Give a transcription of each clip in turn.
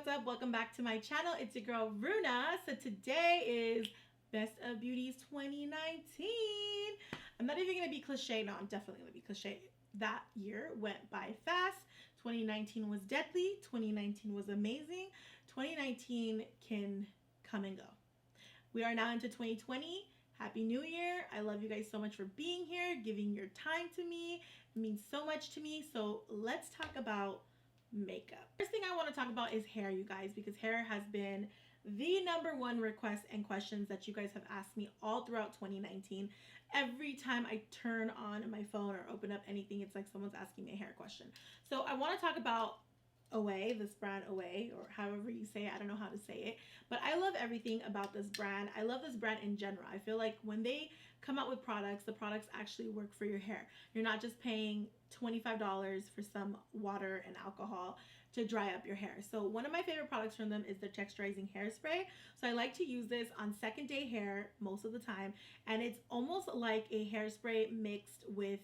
what's up? Welcome back to my channel. It's your girl Runa. So today is Best of Beauties 2019. I'm not even gonna be cliche. No, I'm definitely gonna be cliche. That year went by fast. 2019 was deadly. 2019 was amazing. 2019 can come and go. We are now into 2020. Happy New Year. I love you guys so much for being here, giving your time to me. It means so much to me. So let's talk about makeup. First thing I want to talk about is hair, you guys, because hair has been the #1 request and questions that you guys have asked me all throughout 2019. Every time I turn on my phone or open up anything, it's like someone's asking me a hair question. So I want to talk about Away, this brand Away, or however you say it. I don't know how to say it, but I love everything about this brand. I love this brand in general. I feel like when they come out with products, the products actually work for your hair. You're not just paying $25 for some water and alcohol to dry up your hair. So one of my favorite products from them is the texturizing hairspray. So I like to use this on second day hair most of the time, and it's almost like a hairspray mixed with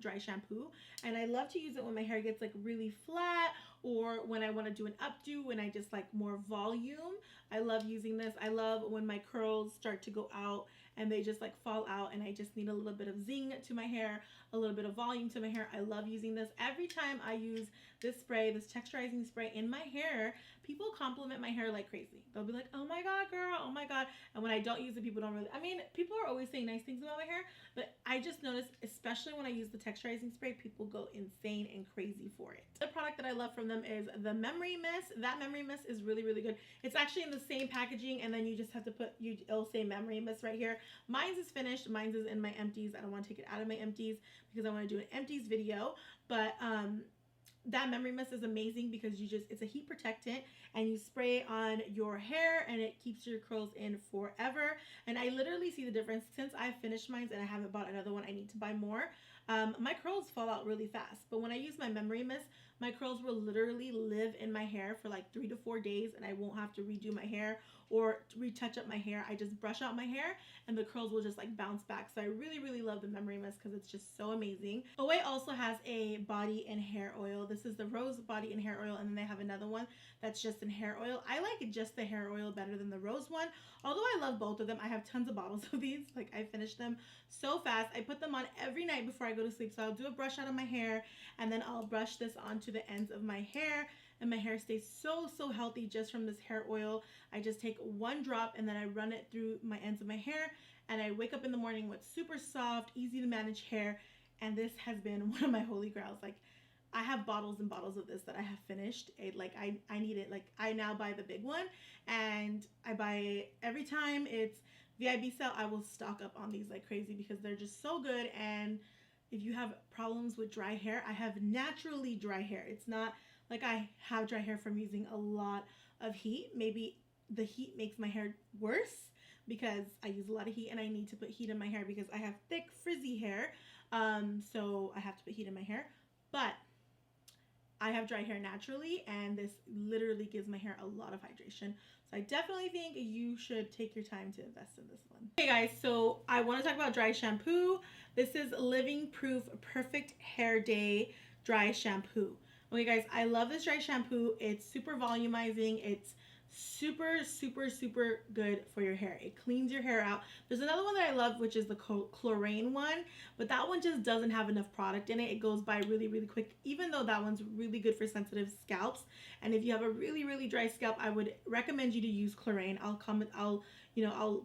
dry shampoo. And I love to use it when my hair gets like really flat, or when I want to do an updo, when I just like more volume. I love using this. I love when my curls start to go out and they just like fall out and I just need a little bit of zing to my hair, a little bit of volume to my hair. I love using this. Every time I use this spray, this texturizing spray in my hair, people compliment my hair like crazy. They'll be like, oh my God, girl, oh my God. And when I don't use it, people don't really, I mean, people are always saying nice things about my hair, but I just noticed, especially when I use the texturizing spray, people go insane and crazy for it. The product that I love from them is the memory mist. That memory mist is really, really good. It's actually in the same packaging, and then you just have to put, it'll say memory mist right here. Mine's is finished. Mine's is in my empties. I don't want to take it out of my empties because I want to do an empties video, but that memory mist is amazing because it's a heat protectant and you spray on your hair and it keeps your curls in forever. And I literally see the difference since I've finished mine and I haven't bought another one. I need to buy more. My curls fall out really fast, but when I use my memory mist, my curls will literally live in my hair for like 3 to 4 days and I won't have to redo my hair or retouch up my hair. I just brush out my hair and the curls will just like bounce back. So I really, really love the memory mist because it's just so amazing. Away also has a body and hair oil. This is the rose body and hair oil, and then they have another one that's just in hair oil. I like just the hair oil better than the rose one, although I love both of them. I have tons of bottles of these. Like, I finished them so fast. I put them on every night before I go to sleep. So I'll do a brush out of my hair and then I'll brush this onto the ends of my hair, and my hair stays so healthy just from this hair oil. I just take 1 drop and then I run it through my ends of my hair, and I wake up in the morning with super soft, easy to manage hair. And this has been one of my holy grails. Like, I have bottles and bottles of this that I have finished. I need it. Like, I now buy the big one, and I buy it every time it's VIB sale. I will stock up on these like crazy because they're just so good. And if you have problems with dry hair, I have naturally dry hair. It's not like I have dry hair from using a lot of heat. Maybe the heat makes my hair worse because I use a lot of heat and I need to put heat in my hair because I have thick frizzy hair. So I have to put heat in my hair, but I have dry hair naturally, and this literally gives my hair a lot of hydration. So I definitely think you should take your time to invest in this one. Okay guys, so I want to talk about dry shampoo. This is Living Proof Perfect Hair Day Dry Shampoo. Okay guys, I love this dry shampoo. It's super volumizing. It's super good for your hair. It cleans your hair out. There's another one that I love, which is the chlorine one, but that one just doesn't have enough product in it. It goes by really quick, even though that one's really good for sensitive scalps. And if you have a really dry scalp, I would recommend you to use chlorine. I'll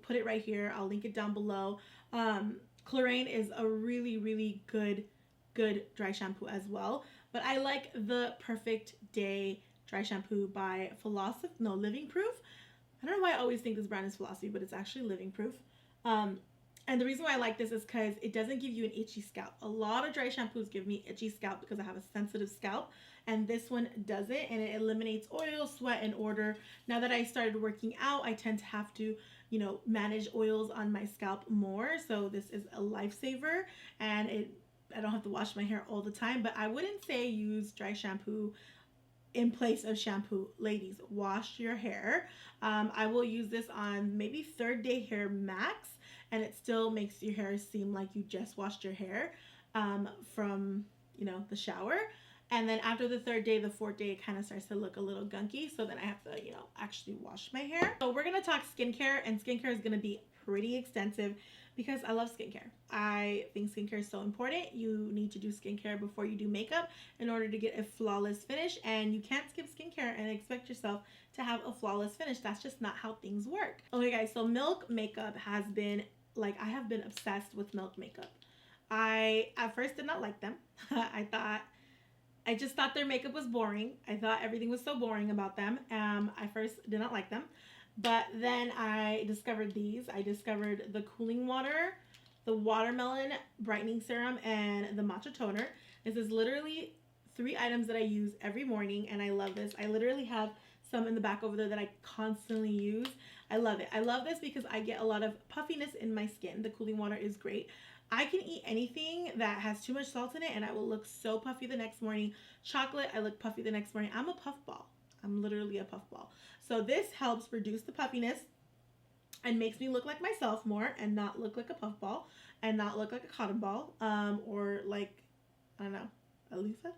put it right here. I'll link it down below. Chlorine is a really good dry shampoo as well, but I like the Perfect Day dry shampoo by Living Proof. I don't know why I always think this brand is Philosophy, but it's actually Living Proof. And the reason why I like this is because it doesn't give you an itchy scalp. A lot of dry shampoos give me itchy scalp because I have a sensitive scalp, and this one doesn't, and it eliminates oil, sweat, and odor. Now that I started working out, I tend to have to manage oils on my scalp more, so this is a lifesaver, and I don't have to wash my hair all the time. But I wouldn't say use dry shampoo in place of shampoo. Ladies, wash your hair. I will use this on maybe 3rd day hair max, and it still makes your hair seem like you just washed your hair from the shower. And then after the third day, the fourth day, it kind of starts to look a little gunky. So then I have to, you know, actually wash my hair. So we're going to talk skincare, and skincare is going to be pretty extensive because I love skincare. I think skincare is so important. You need to do skincare before you do makeup in order to get a flawless finish, and you can't skip skincare and expect yourself to have a flawless finish. That's just not how things work. Okay guys, so Milk makeup has been, like, I have been obsessed with Milk makeup. I at first did not like them. I just thought their makeup was boring. I thought everything was so boring about them. I first did not like them. But then I discovered these. I discovered the cooling water, the watermelon brightening serum, and the matcha toner. This is literally 3 items that I use every morning, and I love this. I literally have some in the back over there that I constantly use. I love it. I love this because I get a lot of puffiness in my skin. The cooling water is great. I can eat anything that has too much salt in it and I will look so puffy the next morning. Chocolate, I look puffy the next morning. I'm a puffball. I'm literally a puffball. So this helps reduce the puffiness and makes me look like myself more and not look like a puffball and not look like a cotton ball or like, I don't know, a loofah.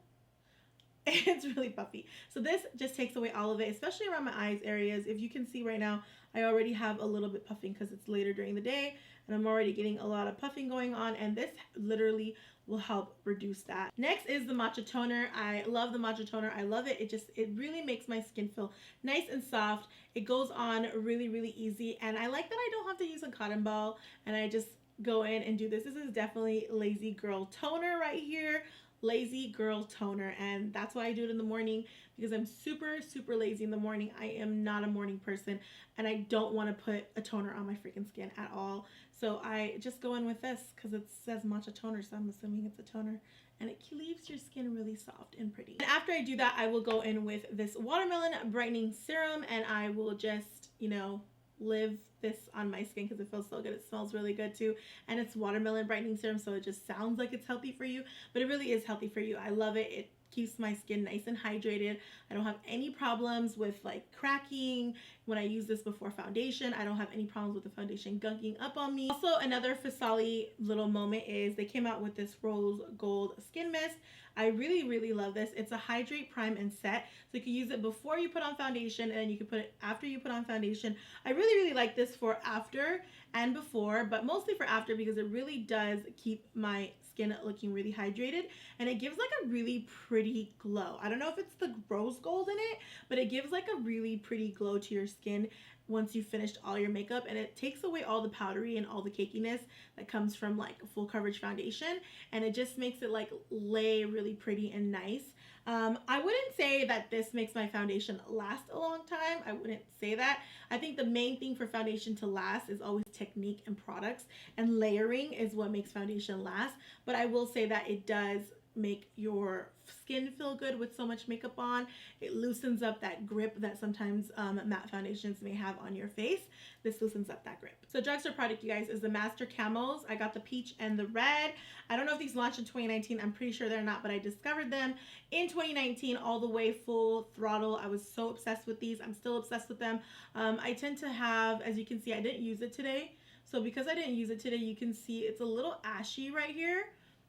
It's really puffy. So this just takes away all of it, especially around my eyes areas. If you can see right now, I already have a little bit puffing because it's later during the day and I'm already getting a lot of puffing going on, and this literally will help reduce that. Next is the matcha toner. I love the matcha toner. I love it. It really makes my skin feel nice and soft. It goes on really, really easy, and I like that I don't have to use a cotton ball and I just go in and do this. This is definitely lazy girl toner right here. Lazy girl toner, and that's why I do it in the morning, because I'm super lazy in the morning. I am not a morning person and I don't want to put a toner on my freaking skin at all. So I just go in with this because it says matcha toner, so I'm assuming it's a toner, and it leaves your skin really soft and pretty. And after I do that, I will go in with this watermelon brightening serum, and I will just, you know, live this on my skin because it feels so good. It smells really good too, and it's watermelon brightening serum, so it just sounds like it's healthy for you, but it really is healthy for you. I love it. It keeps my skin nice and hydrated. I don't have any problems with like cracking when I use this before foundation. I don't have any problems with the foundation gunking up on me. Also, another Fasali little moment is they came out with this rose gold skin mist. I really love this. It's a hydrate, prime, and set. So you can use it before you put on foundation, and then you can put it after you put on foundation. I really like this for after and before, but mostly for after because it really does keep my skin looking really hydrated, and it gives like a really pretty glow. I don't know if it's the rose gold in it, but it gives like a really pretty glow to your skin once you've finished all your makeup, and it takes away all the powdery and all the cakiness that comes from like full coverage foundation, and it just makes it like lay really pretty and nice. I wouldn't say that this makes my foundation last a long time. I wouldn't say that. I think the main thing for foundation to last is always technique and products, and layering is what makes foundation last. But I will say that it does make your skin feel good with so much makeup on. It loosens up that grip that sometimes matte foundations may have on your face. This loosens up that grip. So drugstore product, you guys, is the Master Camos. I got the peach and the red. I don't know if these launched in 2019. I'm pretty sure they're not, but I discovered them in 2019 all the way full throttle. I was so obsessed with these. I'm still obsessed with them. I tend to have, as you can see, I didn't use it today. So because I didn't use it today, you can see it's a little ashy right here,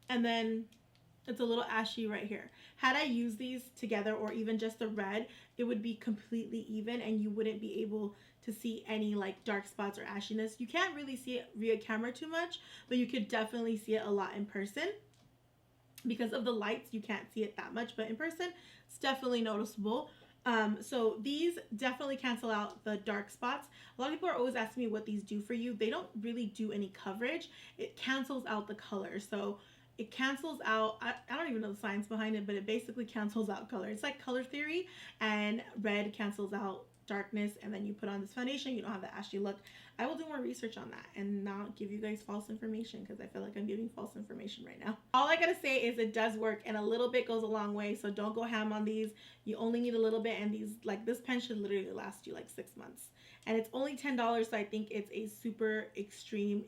and then it's a little ashy right here. Had I used these together, or even just the red, it would be completely even and you wouldn't be able to see any like dark spots or ashiness. You can't really see it via camera too much, but you could definitely see it a lot in person. Because of the lights, you can't see it that much, but in person, it's definitely noticeable. So these definitely cancel out the dark spots. A lot of people are always asking me what these do for you. They don't really do any coverage. It cancels out the color. So it cancels out, I don't even know the science behind it, but it basically cancels out color. It's like color theory, and red cancels out darkness, and then you put on this foundation, you don't have the ashy look. I will do more research on that and not give you guys false information, because I feel like I'm giving false information right now. All I gotta say is it does work, and a little bit goes a long way, so don't go ham on these. You only need a little bit, and these, like, this pen should literally last you like 6 months. And it's only $10, so I think it's a super extreme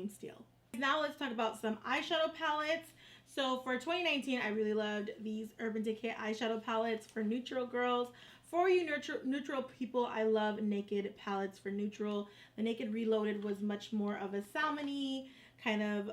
steal. Now let's talk about some eyeshadow palettes. So for 2019, I really loved these Urban Decay eyeshadow palettes for neutral girls. For you neutral people, I love Naked palettes for neutral. The Naked Reloaded was much more of a salmon-y, kind of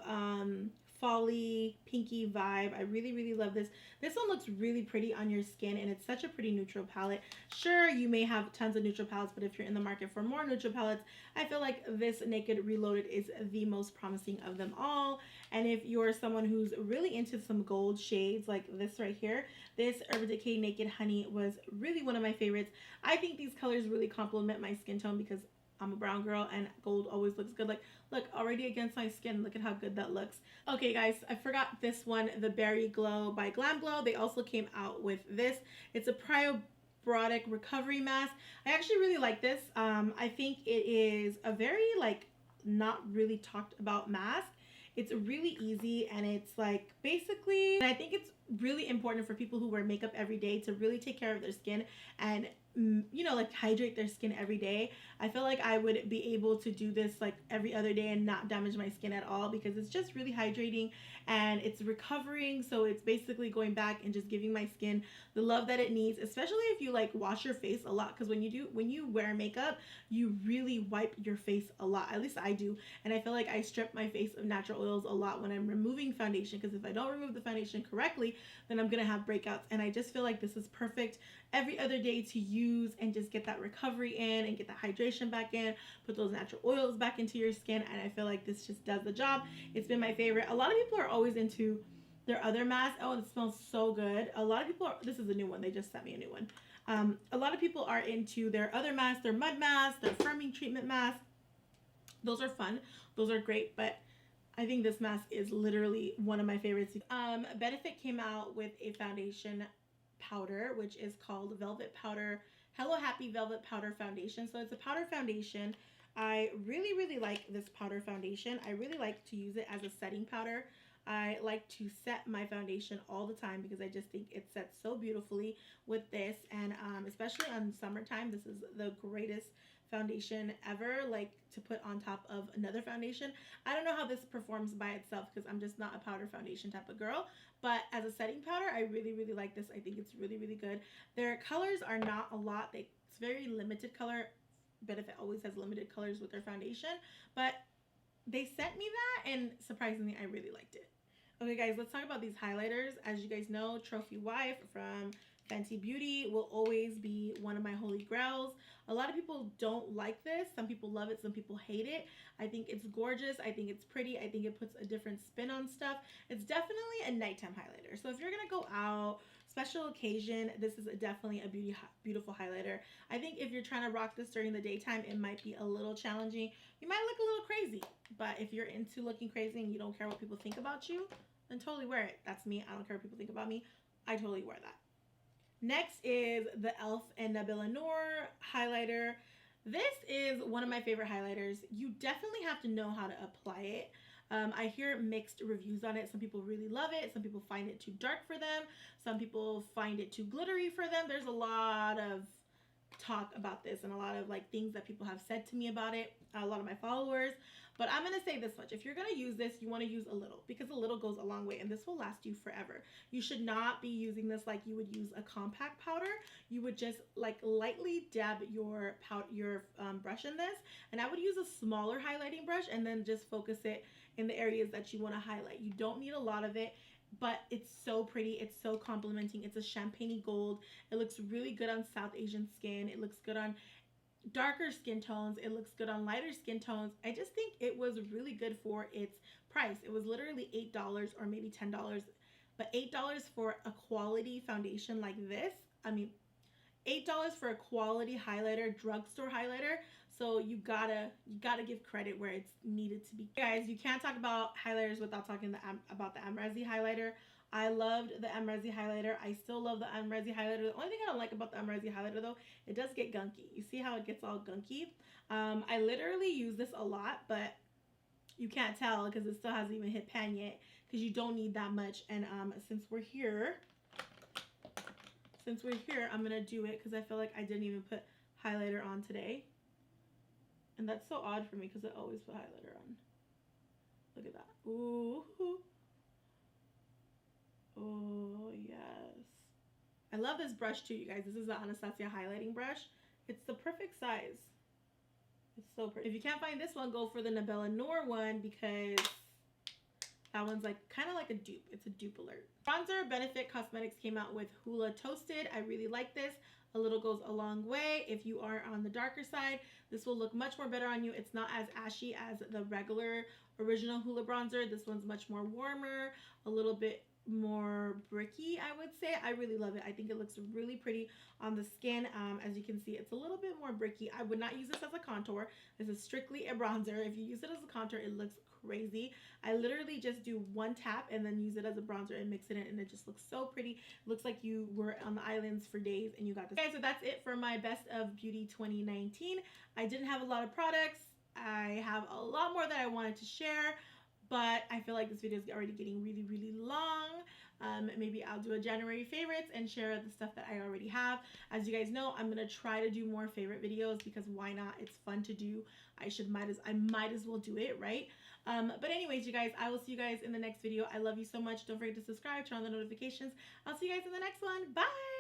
folly pinky vibe. I really love this. This one looks really pretty on your skin, and it's such a pretty neutral palette. Sure, you may have tons of neutral palettes, but if you're in the market for more neutral palettes, I feel like this Naked Reloaded is the most promising of them all. And if you're someone who's really into some gold shades like this right here, this Urban Decay Naked Honey was really one of my favorites. I think these colors really complement my skin tone because I'm a brown girl and gold always looks good. Like, look, already against my skin, look at how good that looks. Okay guys, I forgot this one, the Berry Glow by Glam Glow. They also came out with this. It's a probiotic recovery mask. I actually really like this. I think it is a very like not really talked about mask. It's really easy, and it's like basically, and I think it's really important for people who wear makeup every day to really take care of their skin and, you know, like hydrate their skin every day. I feel like I would be able to do this like every other day and not damage my skin at all, because it's just really hydrating and it's recovering. So it's basically going back and just giving my skin the love that it needs, especially if you like wash your face a lot, because when you wear makeup, you really wipe your face a lot. At least I do. And I feel like I strip my face of natural oils a lot when I'm removing foundation, because if I don't remove the foundation correctly, then I'm gonna have breakouts. And I just feel like this is perfect every other day to use and just get that recovery in and get that hydration back in, put those natural oils back into your skin. And I feel like this just does the job. It's been my favorite. A lot of people are always into their other mask. Oh, it smells so good. A lot of people are, this is a new one, they just sent me a new one. A lot of people are into their other masks, their mud mask, their firming treatment mask. Those are fun, those are great, but I think this mask is literally one of my favorites. Benefit came out with a foundation powder, which is called Velvet Powder, Hello Happy Velvet Powder Foundation. So it's a powder foundation. I really like this powder foundation. I really like to use it as a setting powder. I like to set my foundation all the time because I just think it sets so beautifully with this, and especially on summertime, this is the greatest foundation ever, like to put on top of another foundation. I don't know how this performs by itself because I'm just not a powder foundation type of girl, but as a setting powder, I really like this. I think it's really good. Their colors are not a lot. It's very limited color. Benefit always has limited colors with their foundation, but they sent me that, and surprisingly I really liked it. Okay guys, let's talk about these highlighters. As you guys know, Trophy Wife from Fenty Beauty will always be one of my holy grails. A lot of people don't like this. Some people love it, some people hate it. I think it's gorgeous. I think it's pretty. I think it puts a different spin on stuff. It's definitely a nighttime highlighter. So if you're gonna go out, special occasion, this is definitely a beautiful highlighter. I think if you're trying to rock this during the daytime, it might be a little challenging. You might look a little crazy, but if you're into looking crazy and you don't care what people think about you, then totally wear it. That's me. I don't care what people think about me. I totally wear that. Next is the e.l.f. and Nabila Noor highlighter. This is one of my favorite highlighters. You definitely have to know how to apply it. I hear mixed reviews on it. Some people really love it. Some people find it too dark for them. Some people find it too glittery for them. There's a lot of talk about this and a lot of like things that people have said to me about it, a lot of my followers. But I'm going to say this much. If you're going to use this, you want to use a little, because a little goes a long way, and this will last you forever. You should not be using this like you would use a compact powder. You would just like lightly dab your brush in this, and I would use a smaller highlighting brush and then just focus it in the areas that you want to highlight. You don't need a lot of it, but it's so pretty. It's so complimenting. It's a champagne gold. It looks really good on South Asian skin. It looks good on darker skin tones. It looks good on lighter skin tones. I just think it was really good for its price. It was literally $8 or maybe $10, but $8 for a quality foundation like this. I mean, $8 for a quality highlighter, drugstore highlighter. So you gotta give credit where it's needed to be. Guys, you can't talk about highlighters without talking about the Amrezi highlighter. I loved the Amrezi highlighter. I still love the Amrezi highlighter. The only thing I don't like about the Amrezi highlighter though, it does get gunky. You see how it gets all gunky? I literally use this a lot, but you can't tell because it still hasn't even hit pan yet, because you don't need that much. And since we're here, I'm gonna do it because I feel like I didn't even put highlighter on today. And that's so odd for me because I always put highlighter on. Look at that. Ooh. Oh, yes. I love this brush too, you guys. This is the Anastasia highlighting brush. It's the perfect size. It's so pretty. If you can't find this one, go for the Nabila Noor one, because That one's like kind of like a dupe. It's a dupe alert. Bronzer, Benefit Cosmetics came out with Hula Toasted. I really like this. A little goes a long way. If you are on the darker side, this will look much more better on you. It's not as ashy as the regular original Hula bronzer. This one's much more warmer, a little bit more bricky, I would say. I really love it. I think it looks really pretty on the skin. As you can see, it's a little bit more bricky. I would not use this as a contour. This is strictly a bronzer. If you use it as a contour, it looks crazy. I literally just do one tap and then use it as a bronzer and mix it in, and it just looks so pretty. It looks like you were on the islands for days and you got this. Okay, so that's it for my Best of Beauty 2019. I didn't have a lot of products. I have a lot more that I wanted to share, but I feel like this video is already getting really, really long. Maybe I'll do a January favorites and share the stuff that I already have. As you guys know, I'm gonna try to do more favorite videos because why not? It's fun to do. I might as well do it, right? But anyways, you guys, I will see you guys in the next video. I love you so much. Don't forget to subscribe, turn on the notifications. I'll see you guys in the next one. Bye.